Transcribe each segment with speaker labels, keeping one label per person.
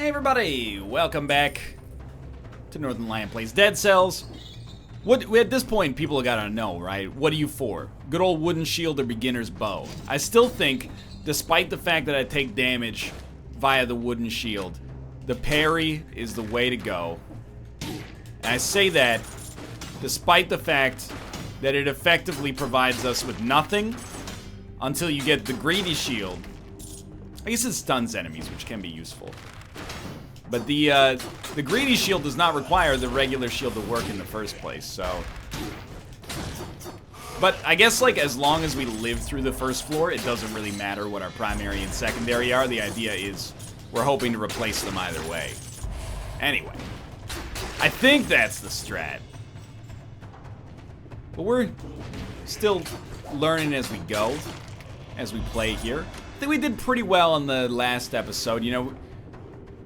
Speaker 1: everybody, welcome back to Northernlion Plays Dead Cells. At this point, people gotta know, right? What are you for? Good old wooden shield or beginner's bow? I still think, despite the fact that I take damage via the wooden shield, the parry is the way to go. And I say that despite the fact that it effectively provides us with nothing until you get the greedy shield. I guess it stuns enemies, which can be useful. But the greedy shield does not require the regular shield to work in the first place, so... But I guess, like, as long as we live through the first floor, it doesn't really matter what our primary and secondary are. The idea is we're hoping to replace them either way. Anyway, I think that's the strat. But we're still learning as we go, as we play here. I think we did pretty well on the last episode, you know.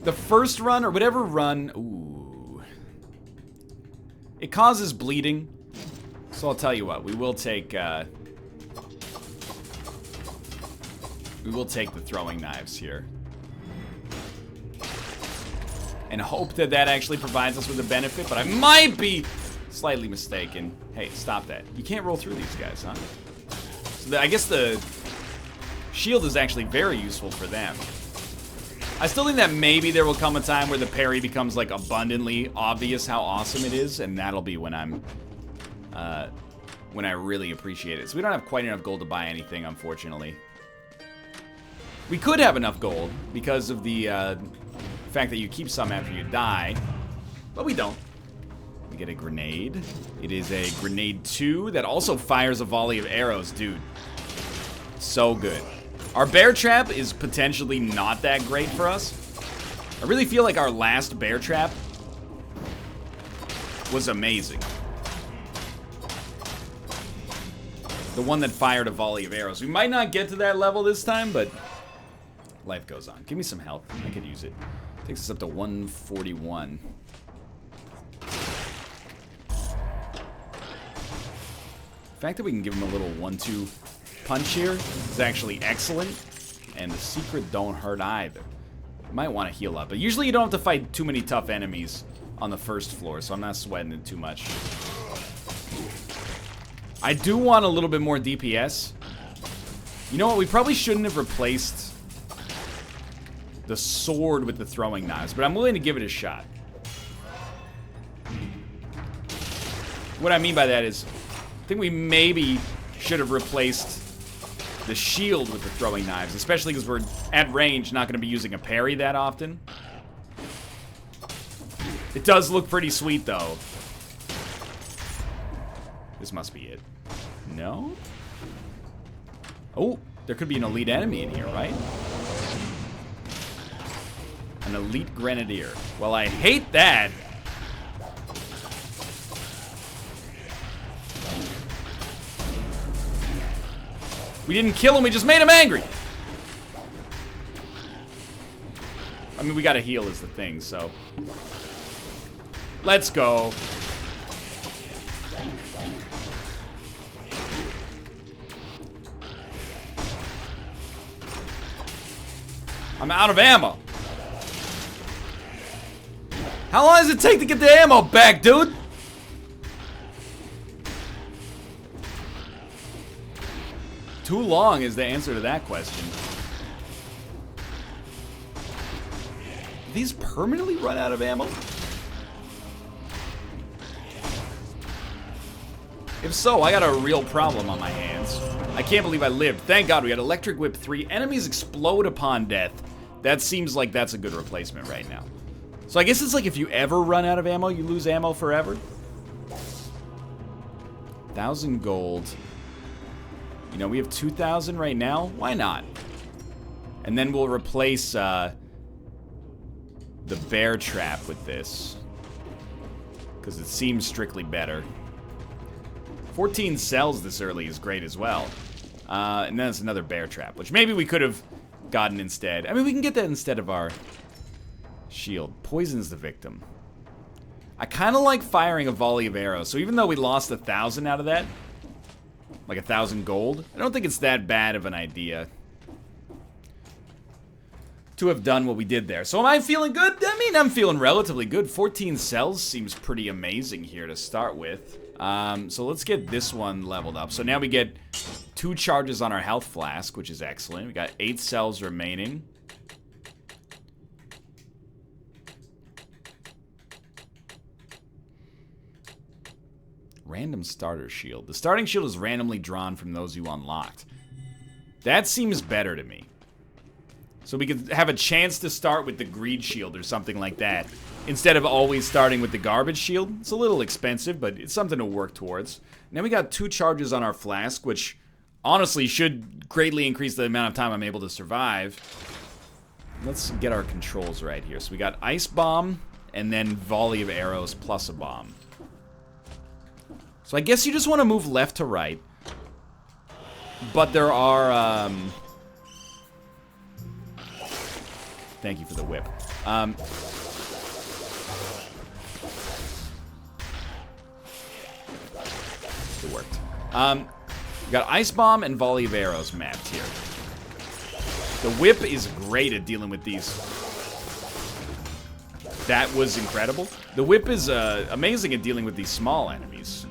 Speaker 1: The first run, or whatever run, ooh. It causes bleeding. So I'll tell you what, we will take the throwing knives here. And hope that that actually provides us with a benefit, but I might be slightly mistaken. Hey, stop that. You can't roll through these guys, huh? So I guess the shield is actually very useful for them. I still think that maybe there will come a time where the parry becomes, like, abundantly obvious how awesome it is, and that'll be when when I really appreciate it. So we don't have quite enough gold to buy anything, unfortunately. We could have enough gold because of the fact that you keep some after you die, but we don't. We get a grenade. It is a grenade 2 that also fires a volley of arrows, dude. So good. Our bear trap is potentially not that great for us. I really feel like our last bear trap was amazing. The one that fired a volley of arrows. We might not get to that level this time, but life goes on. Give me some health. I could use it. Takes us up to 141. The fact that we can give him a little 1-2 punch here is actually excellent, and the secret don't hurt either. You might want to heal up, but usually you don't have to fight too many tough enemies on the first floor, so I'm not sweating it too much. I do want a little bit more DPS. You know what? We probably shouldn't have replaced the sword with the throwing knives, but I'm willing to give it a shot. What I mean by that is, I think we maybe should have replaced the shield with the throwing knives, especially because we're at range, not going to be using a parry that often. It does look pretty sweet, though. This must be it. No? Oh, there could be an elite enemy in here, right? An elite grenadier. Well, I hate that. We didn't kill him, we just made him angry. I mean, we gotta heal is the thing, so. Let's go. I'm out of ammo. How long does it take to get the ammo back, dude? Too long is the answer to that question. Do these permanently run out of ammo? If so, I got a real problem on my hands. I can't believe I lived. Thank God we got Electric Whip 3. Enemies explode upon death. That seems like that's a good replacement right now. So I guess it's like if you ever run out of ammo, you lose ammo forever. 1,000 gold. You know, we have 2,000 right now. Why not? And then we'll replace the bear trap with this, because it seems strictly better. 14 cells this early is great as well. And then it's another bear trap, which maybe we could have gotten instead. I mean, we can get that instead of our shield. Poisons the victim. I kind of like firing a volley of arrows. So even though we lost 1,000 out of that, like 1,000 gold, I don't think it's that bad of an idea. to have done what we did there. So am I feeling good? I mean, I'm feeling relatively good. 14 cells seems pretty amazing here to start with. So let's get this one leveled up. So now we get 2 charges on our health flask, which is excellent. We got 8 cells remaining. Random starter shield. The starting shield is randomly drawn from those you unlocked. That seems better to me. So we could have a chance to start with the greed shield or something like that, instead of always starting with the garbage shield. It's a little expensive, but it's something to work towards. Now we got 2 charges on our flask, which honestly should greatly increase the amount of time I'm able to survive. Let's get our controls right here. So we got ice bomb, and then volley of arrows plus a bomb. So I guess you just want to move left to right. But there are, thank you for the whip. It worked. We got ice bomb and volley of arrows mapped here. The whip is great at dealing with these. That was incredible. The whip is amazing at dealing with these small enemies.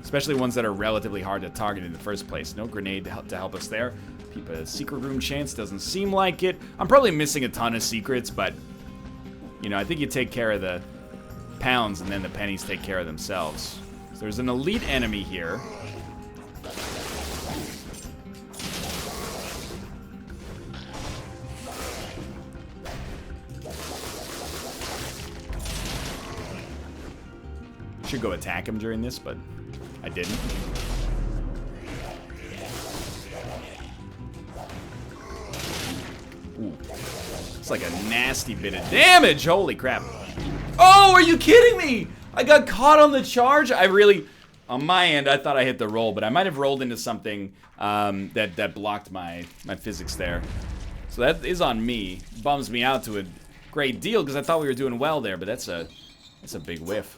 Speaker 1: Especially ones that are relatively hard to target in the first place. No grenade to help us there. Keep a secret room chance. Doesn't seem like it. I'm probably missing a ton of secrets, but, you know, I think you take care of the pounds and then the pennies take care of themselves. So there's an elite enemy here. Should go attack him during this, but I didn't. Ooh. It's like a nasty bit of damage. Holy crap. Oh, are you kidding me? I got caught on the charge. I really, on my end, I thought I hit the roll, but I might have rolled into something that blocked my physics there. So that is on me. Bums me out to a great deal because I thought we were doing well there, but that's a big whiff.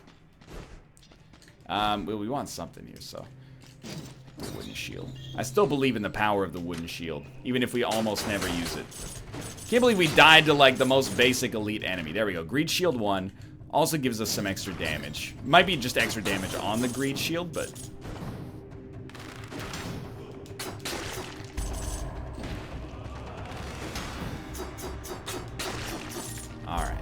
Speaker 1: Well, we want something here, so wooden shield. I still believe in the power of the wooden shield, even if we almost never use it. Can't believe we died to, like, the most basic elite enemy. There we go. Greed shield 1 also gives us some extra damage. Might be just extra damage on the greed shield, but... Alright.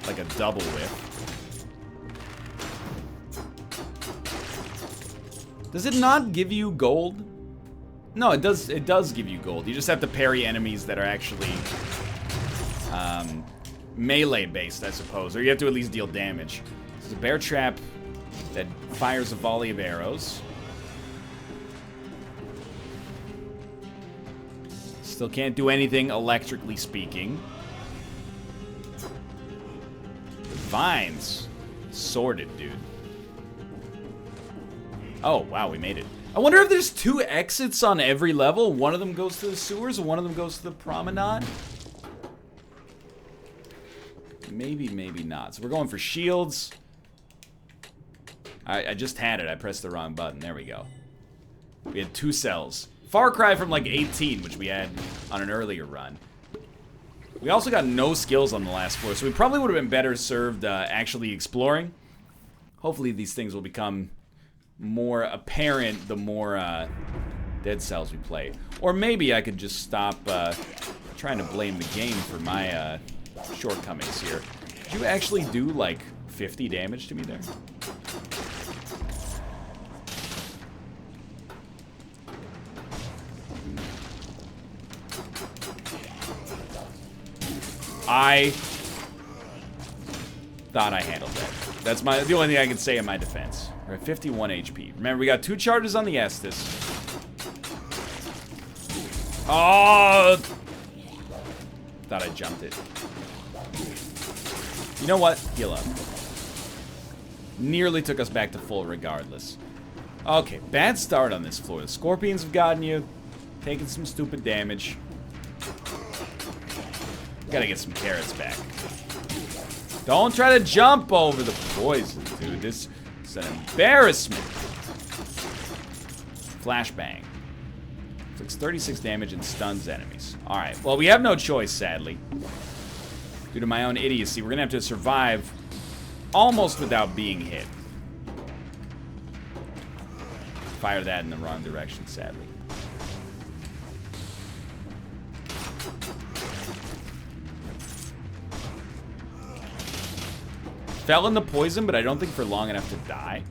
Speaker 1: Like a double whip. Does it not give you gold? No, it does give you gold. You just have to parry enemies that are actually melee based, I suppose. Or you have to at least deal damage. This is a bear trap that fires a volley of arrows. Still can't do anything electrically speaking. Vines. Sorted, dude. Oh, wow, we made it. I wonder if there's 2 exits on every level. One of them goes to the sewers, and one of them goes to the promenade. Maybe, maybe not. So we're going for shields. I just had it. I pressed the wrong button. There we go. We had 2 cells. Far cry from like 18, which we had on an earlier run. We also got no skills on the last floor, so we probably would have been better served actually exploring. Hopefully these things will become more apparent the more dead cells we play. Or maybe I could just stop trying to blame the game for my shortcomings here. Did you actually do like 50 damage to me there? I thought I handled that. That's the only thing I can say in my defense. We're at 51 HP. Remember, we got 2 charges on the Estus. Oh! Thought I jumped it. You know what? Heal up. Nearly took us back to full regardless. Okay, bad start on this floor. The scorpions have gotten you. Taking some stupid damage. Gotta get some carrots back. Don't try to jump over the poison, dude. This is an embarrassment. Flashbang. Inflicts 36 damage and stuns enemies. Alright, well, we have no choice, sadly. Due to my own idiocy, we're gonna have to survive almost without being hit. Fire that in the wrong direction, sadly. Fell in the poison, but I don't think for long enough to die.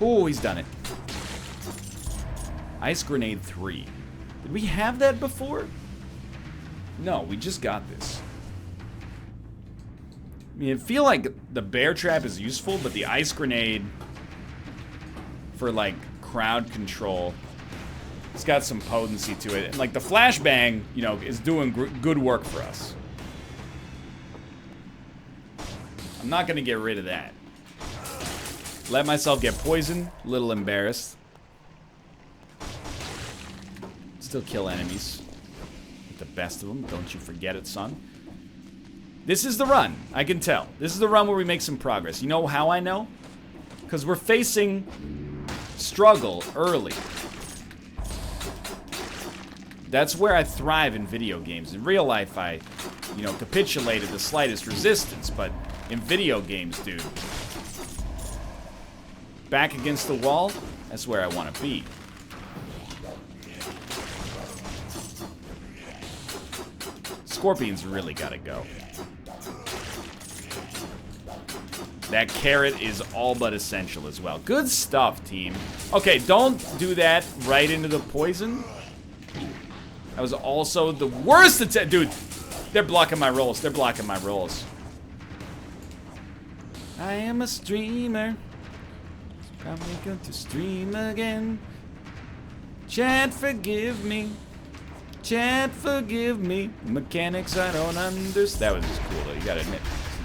Speaker 1: Oh, he's done it. Ice Grenade 3. Did we have that before? No, we just got this. I mean, I feel like the bear trap is useful, but the ice grenade for, like, crowd control, it's got some potency to it. And, like, the flashbang, you know, is doing good work for us. I'm not going to get rid of that. Let myself get poisoned. A little embarrassed. Still kill enemies. Get the best of them. Don't you forget it, son. This is the run. I can tell. This is the run where we make some progress. You know how I know? Because we're facing struggle early. That's where I thrive in video games. In real life, I, you know, capitulated the slightest resistance. But in video games, dude, back against the wall, that's where I want to be. Scorpions really gotta go. That carrot is all but essential as well. Good stuff, team. Okay, don't do that right into the poison. That was also the worst attempt. Dude, they're blocking my rolls. They're blocking my rolls. I am a streamer. Probably going to stream again. Chat, forgive me. Chat, forgive me. Mechanics I don't understand. That was just cool, though. You gotta admit.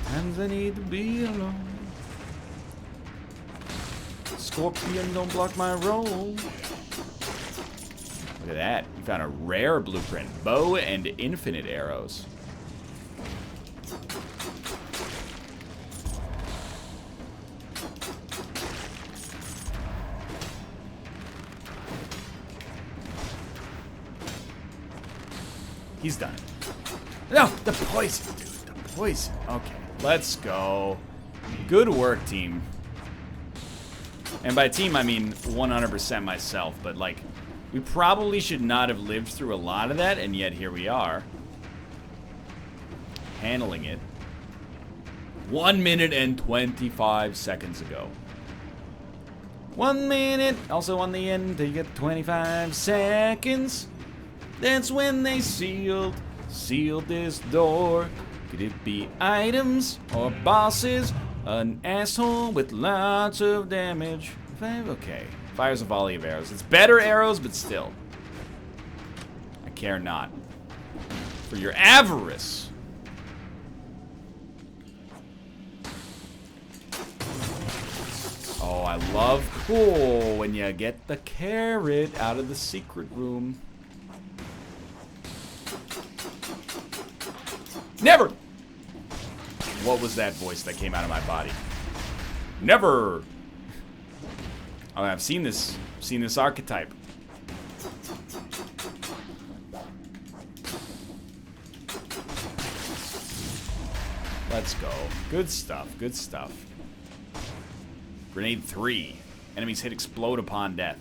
Speaker 1: Sometimes I need to be alone. Scorpion, don't block my roll. Look at that. You found a rare blueprint. Bow and infinite arrows. He's done it. No, the poison, dude. The poison. Okay, let's go. Good work, team. And by team, I mean 100% myself. But, like, we probably should not have lived through a lot of that, and yet here we are. Handling it. 1 minute and 25 seconds ago. 1 minute. Also on the end, you get 25 seconds. That's when they sealed this door. Could it be items or bosses? An asshole with lots of damage. Okay. Fires a volley of arrows. It's better arrows, but still. I care not. For your avarice. Oh, I love cool when you get the carrot out of the secret room. Never! What was that voice that came out of my body? Never! Oh, I've seen this archetype. Let's go. Good stuff, good stuff. Grenade 3. Enemies hit explode upon death.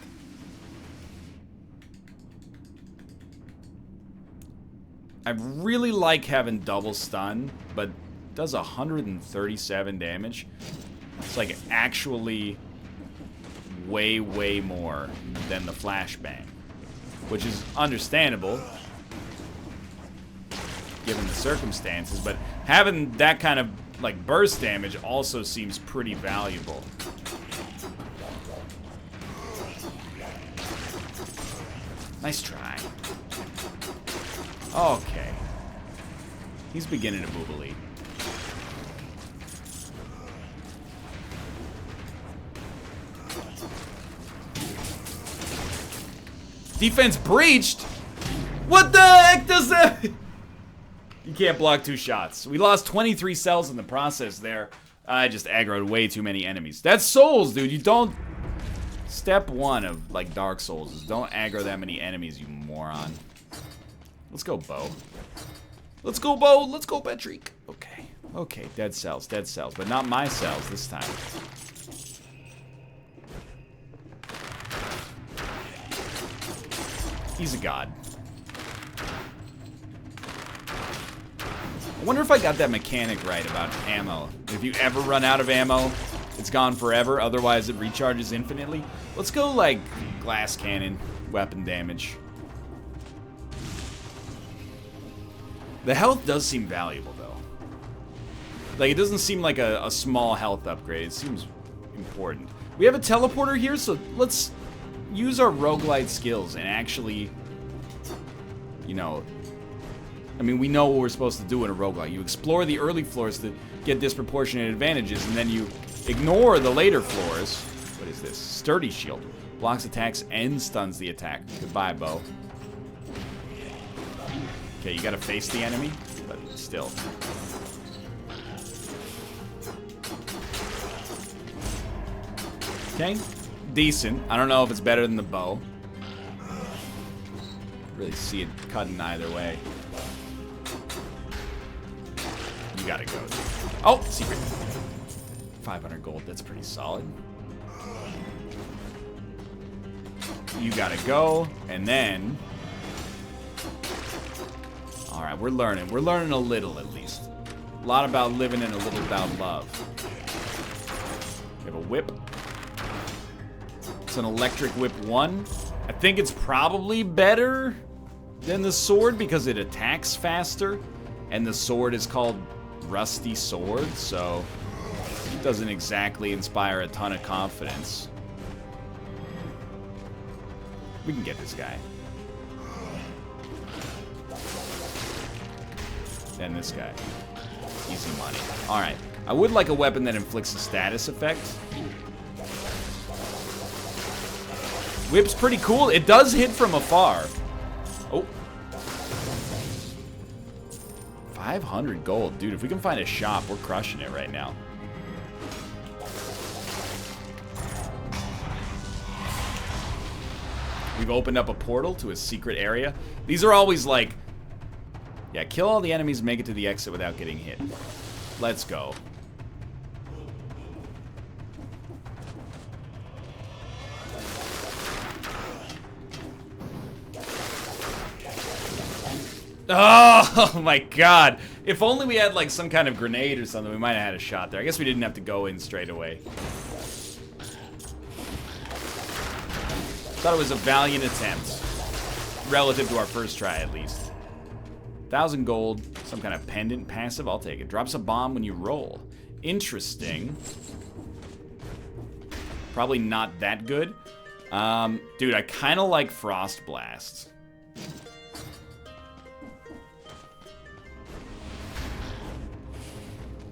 Speaker 1: I really like having double stun, but it does 137 damage. It's like actually way, way more than the flashbang, which is understandable given the circumstances, but having that kind of like burst damage also seems pretty valuable. Nice try. Okay. He's beginning to boobily. Defense breached? What the heck does that... You can't block 2 shots. We lost 23 cells in the process there. I just aggroed way too many enemies. That's Souls, dude. You don't Step 1 of, like, Dark Souls is don't aggro that many enemies, you moron. Let's go, Bo. Let's go, Bo. Let's go, Patrick. Okay. Okay, dead cells, but not my cells this time. He's a god. I wonder if I got that mechanic right about ammo. If you ever run out of ammo, it's gone forever. Otherwise, it recharges infinitely. Let's go, like, glass cannon, weapon damage. The health does seem valuable, though. Like, it doesn't seem like a small health upgrade. It seems important. We have a teleporter here, so let's use our roguelite skills and actually, you know, I mean, we know what we're supposed to do in a roguelite. You explore the early floors to get disproportionate advantages, and then you ignore the later floors. What is this? Sturdy shield. Blocks attacks and stuns the attack. Goodbye, Bo. Okay, you gotta face the enemy, but still. Okay, decent. I don't know if it's better than the bow. Really see it cutting either way. You gotta go, dude. Oh, secret. 500 gold, that's pretty solid. You gotta go, and then... Alright, we're learning. We're learning a little, at least. A lot about living and a little about love. We have a whip. It's an electric whip 1. I think it's probably better than the sword because it attacks faster. And the sword is called Rusty Sword, so it doesn't exactly inspire a ton of confidence. We can get this guy. And this guy. Easy money. Alright. I would like a weapon that inflicts a status effect. Whip's pretty cool. It does hit from afar. Oh. 500 gold. Dude, if we can find a shop, we're crushing it right now. We've opened up a portal to a secret area. These are always like... Yeah, kill all the enemies, make it to the exit without getting hit. Let's go. Oh my god. If only we had like some kind of grenade or something, we might have had a shot there. I guess we didn't have to go in straight away. Thought it was a valiant attempt. Relative to our first try, at least. 1,000 gold, some kind of pendant passive, I'll take it. Drops a bomb when you roll. Interesting. Probably not that good. Dude, I kind of like Frost Blast.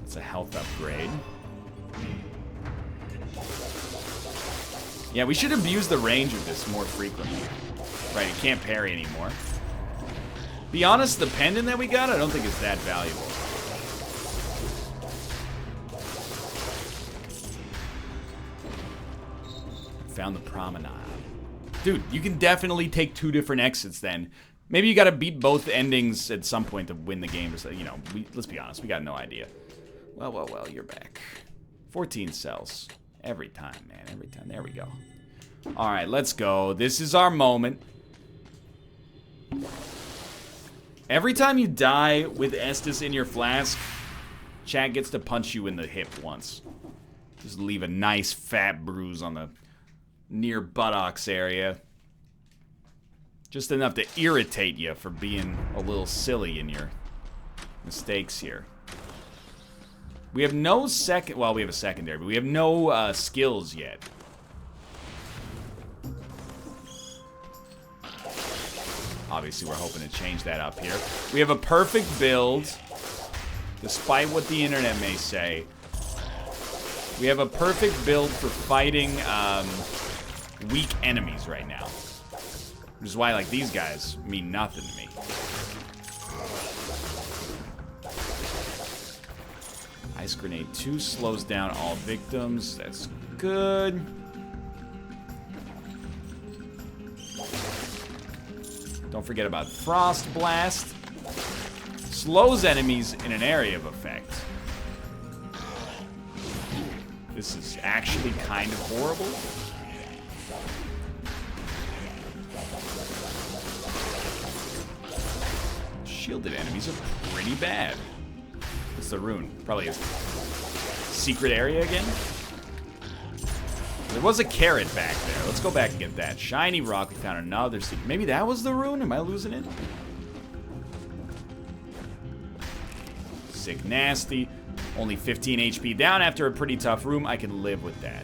Speaker 1: It's a health upgrade. Yeah, we should abuse the range of this more frequently. Right, it can't parry anymore. Be honest, the pendant that we got, I don't think is that valuable. Found the promenade. Dude, you can definitely take 2 different exits then. Maybe you gotta beat both endings at some point to win the game or something. You know, let's be honest, we got no idea. Well, well, well, you're back. 14 cells. Every time, man, every time. There we go. Alright, let's go. This is our moment. Every time you die with Estus in your flask, chat gets to punch you in the hip once. Just leave a nice fat bruise on the near buttocks area. Just enough to irritate you for being a little silly in your mistakes here. We have no second... Well, we have a secondary, but we have no skills yet. Obviously, we're hoping to change that up here. We have a perfect build, despite what the internet may say. We have a perfect build for fighting weak enemies right now. Which is why, like, these guys mean nothing to me. Ice Grenade 2 slows down all victims. That's good. Don't forget about Frost Blast. Slows enemies in an area of effect. This is actually kind of horrible. Shielded enemies are pretty bad. What's the rune? Probably a secret area again? There was a carrot back there. Let's go back and get that. Shiny rock. We found another secret. Maybe that was the rune? Am I losing it? Sick nasty. Only 15 HP down after a pretty tough room. I can live with that.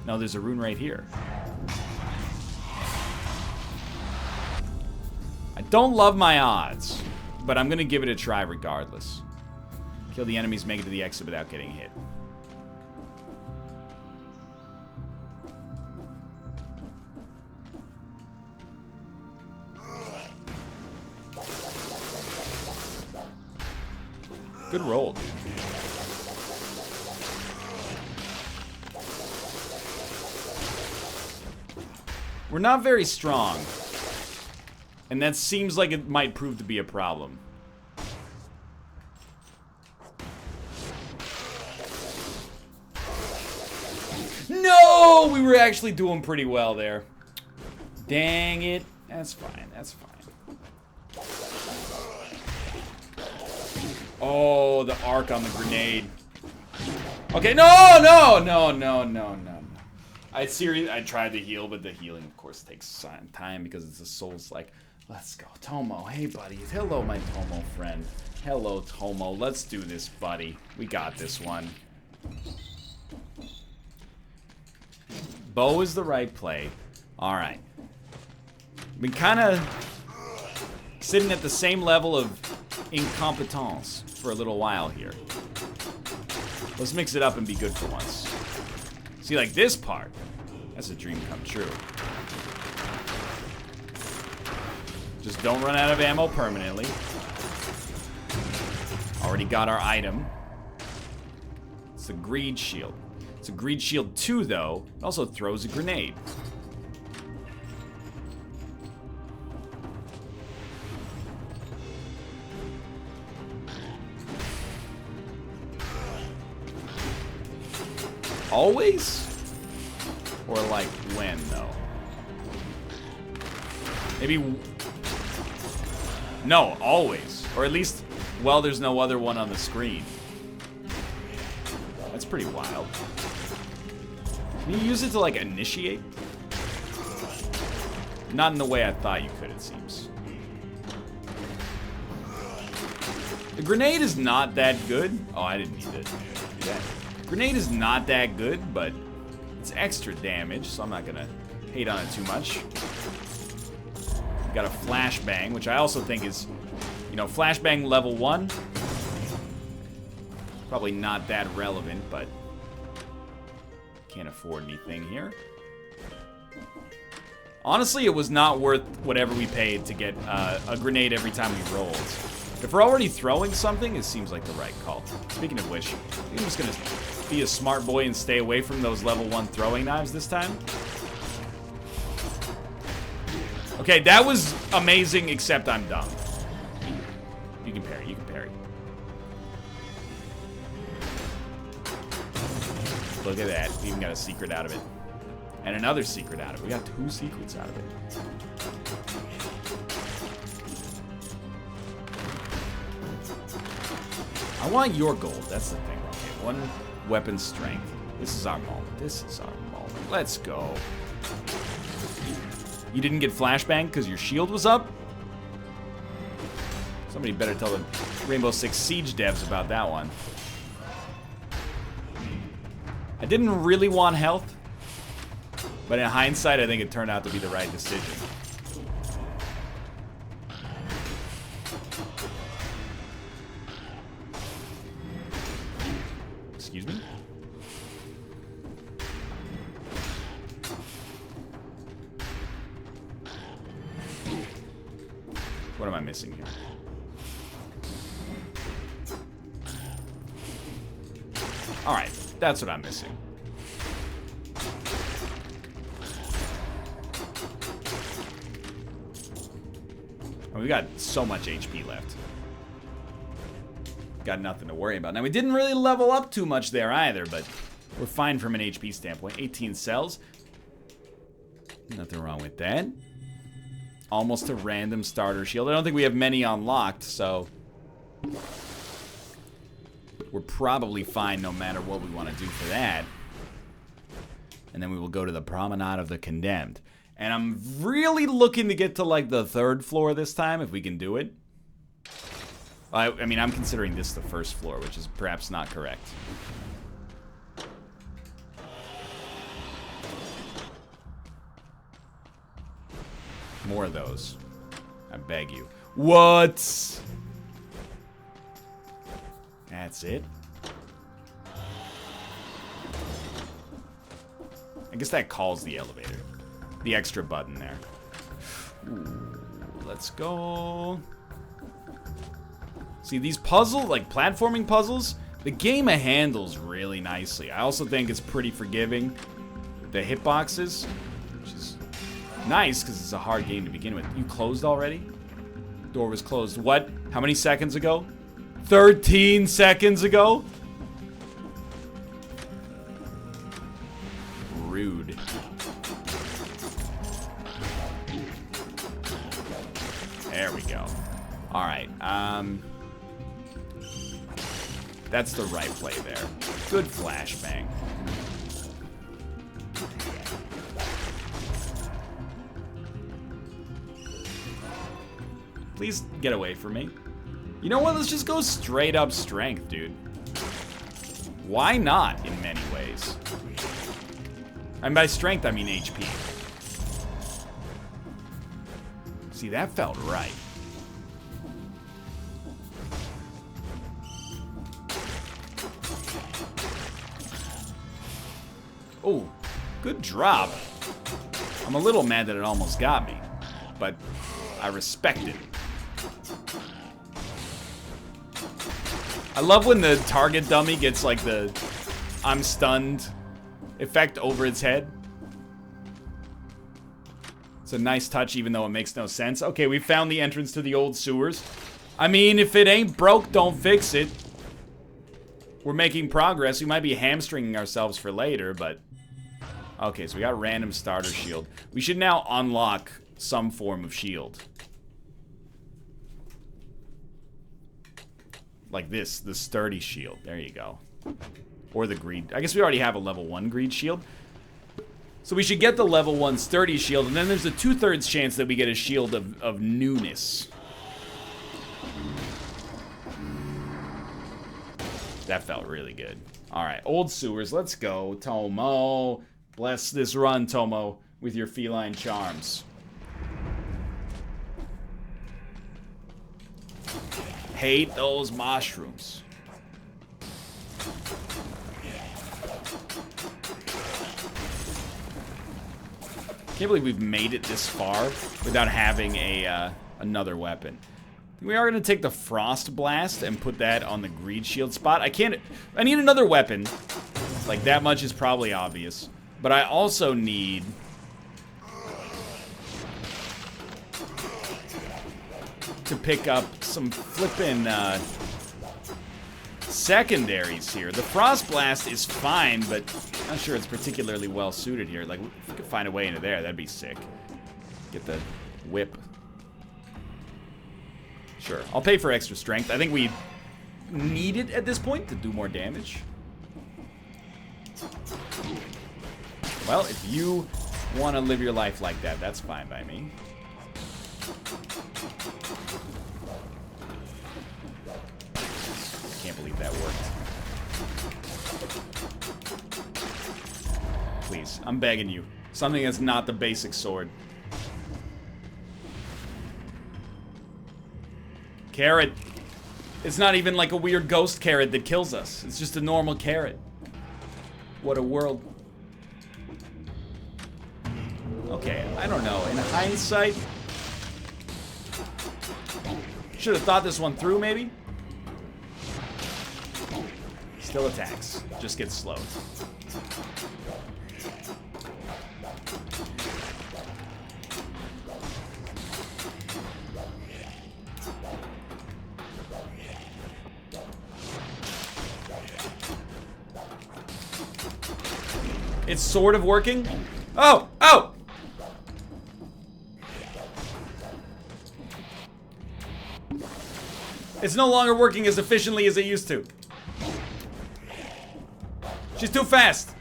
Speaker 1: No, there's a rune right here. I don't love my odds, but I'm gonna give it a try regardless. Kill the enemies, make it to the exit without getting hit. Good roll, dude. We're not very strong. And that seems like it might prove to be a problem. No! We were actually doing pretty well there. Dang it. That's fine, that's fine. Oh, the arc on the grenade. Okay, no! I tried to heal, but the healing, of course, takes time because it's a Souls-like. Let's go. Tomo, hey, buddy. Hello, my Tomo friend. Hello, Tomo. Let's do this, buddy. We got this one. Bow is the right play. All right. Been kind of sitting at the same level of incompetence for a little while here. Let's mix it up and be good for once. See, like this part, that's a dream come true. Just don't run out of ammo permanently. Already got our item. It's a greed shield. It's a greed shield 2, though. It also throws a grenade. Always? Or like when, though? Maybe... No, always. Or at least, well, there's no other one on the screen. That's pretty wild. Can you use it to, like, initiate? Not in the way I thought you could, it seems. The grenade is not that good. Oh, I didn't need to do that. Grenade is not that good, but it's extra damage, so I'm not gonna hate on it too much. Got a flashbang, which I also think is, you know, flashbang level 1. Probably not that relevant, but can't afford anything here. Honestly, it was not worth whatever we paid to get a grenade every time we rolled. If we're already throwing something, it seems like the right call. Speaking of which, I'm just gonna be a smart boy and stay away from those level 1 throwing knives this time. Okay, that was amazing, except I'm dumb. You can parry, you can parry. Look at that, we even got a secret out of it. And another secret out of it. We got 2 secrets out of it. I want your gold, that's the thing. Okay, 1 weapon strength. This is our moment, this is our moment. Let's go. You didn't get flashbang because your shield was up? Somebody better tell the Rainbow Six Siege devs about that one. I didn't really want health, but in hindsight, I think it turned out to be the right decision. Excuse me? What am I missing here? Alright, that's what I'm missing. Oh, we got so much HP left. Got nothing to worry about. Now, we didn't really level up too much there either, but we're fine from an HP standpoint. 18 cells. Nothing wrong with that. Almost a random starter shield. I don't think we have many unlocked, so we're probably fine no matter what we want to do for that. And then we will go to the Promenade of the Condemned. And I'm really looking to get to, like, the 3rd floor this time, if we can do it. I mean, I'm considering this the 1st floor, which is perhaps not correct. More of those. I beg you. What? That's it? I guess that calls the elevator. The extra button there. Ooh, let's go. See, these puzzles, like platforming puzzles, the game handles really nicely. I also think it's pretty forgiving. The hitboxes, which is nice because it's a hard game to begin with. You closed already? Door was closed. What? How many seconds ago? 13 seconds ago? Rude. There we go. Alright, that's the right play there. Good flashbang. Please get away from me. You know what? Let's just go straight up strength, dude. Why not, in many ways? And by strength, I mean HP. See, that felt right. Oh, good drop. I'm a little mad that it almost got me, but I respect it. I love when the target dummy gets like the I'm stunned effect over its head. It's a nice touch even though it makes no sense. Okay, we found the entrance to the old sewers. I mean, if it ain't broke, don't fix it. We're making progress. We might be hamstringing ourselves for later, but... Okay, so we got random starter shield. We should now unlock some form of shield. Like this, the sturdy shield. There you go. Or the greed. I guess we already have a level 1 greed shield. So we should get the level 1 sturdy shield, and then there's a 2/3 chance that we get a shield of newness. That felt really good. Alright, old sewers, let's go. Tomo. Bless this run, Tomo, with your feline charms. Hate those mushrooms. Can't believe we've made it this far without having a another weapon. We are gonna take the Frost Blast and put that on the Greed Shield spot. I need another weapon. Like, that much is probably obvious. But I also need... to pick up some flippin' secondaries here. The Frost Blast is fine, but I'm not sure it's particularly well suited here. Like, if we could find a way into there, that'd be sick. Get the whip. Sure, I'll pay for extra strength. I think we need it at this point to do more damage. Well, if you want to live your life like that, that's fine by me. I can't believe that worked. Please, I'm begging you. Something that's not the basic sword. Carrot. It's not even like a weird ghost carrot that kills us. It's just a normal carrot. What a world. Okay, I don't know. In hindsight, should have thought this one through, maybe? Still attacks. Just gets slowed. It's sort of working. Oh! Oh! It's no longer working as efficiently as it used to. She's too fast.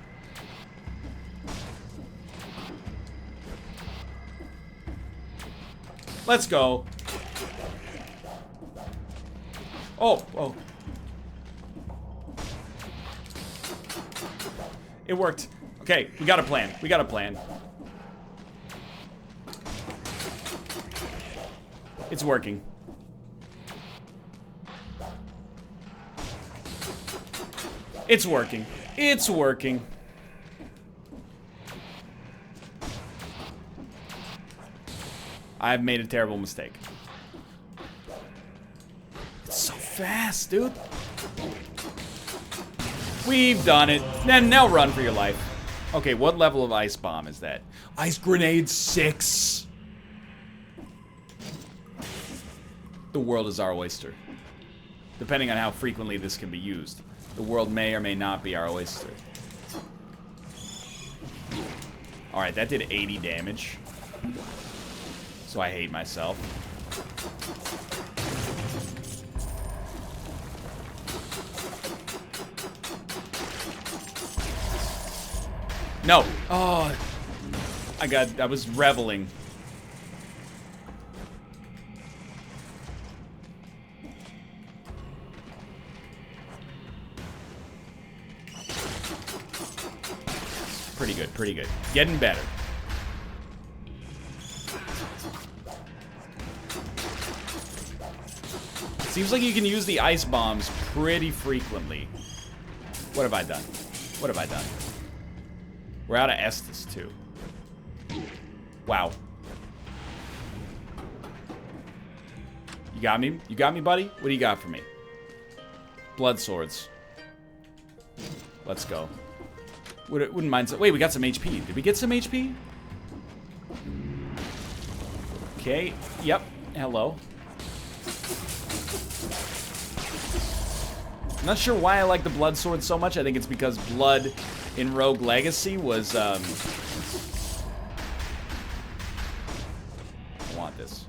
Speaker 1: Let's go. Oh, oh. It worked. Okay, we got a plan. We got a plan. It's working. It's working. It's working. I've made a terrible mistake. It's so fast, dude. We've done it. Then now run for your life. Okay, what level of ice bomb is that? Ice grenade 6. The world is our oyster. Depending on how frequently this can be used, the world may or may not be our oyster. Alright, that did 80 damage. So I hate myself. No. Oh. I was reveling. Pretty good, pretty good. Getting better. Seems like you can use the ice bombs pretty frequently. What have I done? What have I done? We're out of Estus, too. Wow. You got me? You got me, buddy? What do you got for me? Blood swords. Let's go. Wouldn't mind some. Wait, we got some HP. Did we get some HP? Okay. Yep. Hello. I'm not sure why I like the blood sword so much. I think it's because blood in Rogue Legacy was, I want this.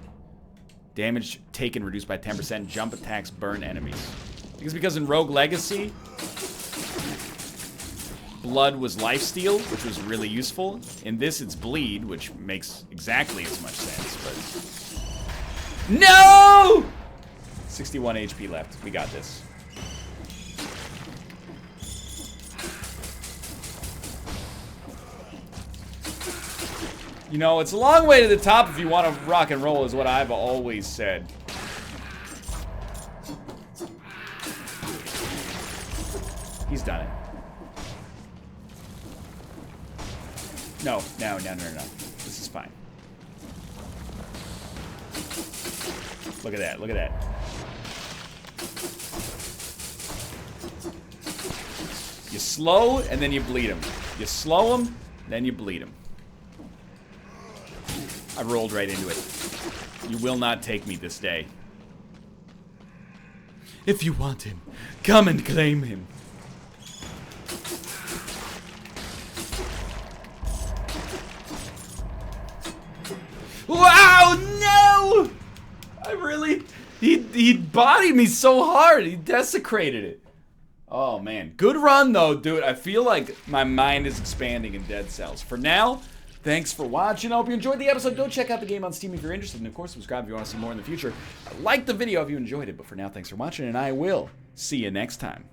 Speaker 1: Damage taken reduced by 10%. Jump attacks burn enemies. I think it's because in Rogue Legacy, blood was lifesteal, which was really useful. In this, it's bleed, which makes exactly as much sense, but... No! 61 HP left. We got this. You know, it's a long way to the top if you want to rock and roll, is what I've always said. He's done it. No, no, no, no, no. This is fine. Look at that, look at that. You slow, and then you bleed him. You slow him, then you bleed him. I rolled right into it. You will not take me this day. If you want him, come and claim him. Wow, no! I really... He bodied me so hard. He desecrated it. Oh, man. Good run, though, dude. I feel like my mind is expanding in Dead Cells. For now... Thanks for watching. I hope you enjoyed the episode. Go check out the game on Steam if you're interested. And, of course, subscribe if you want to see more in the future. Like the video if you enjoyed it. But for now, thanks for watching, and I will see you next time.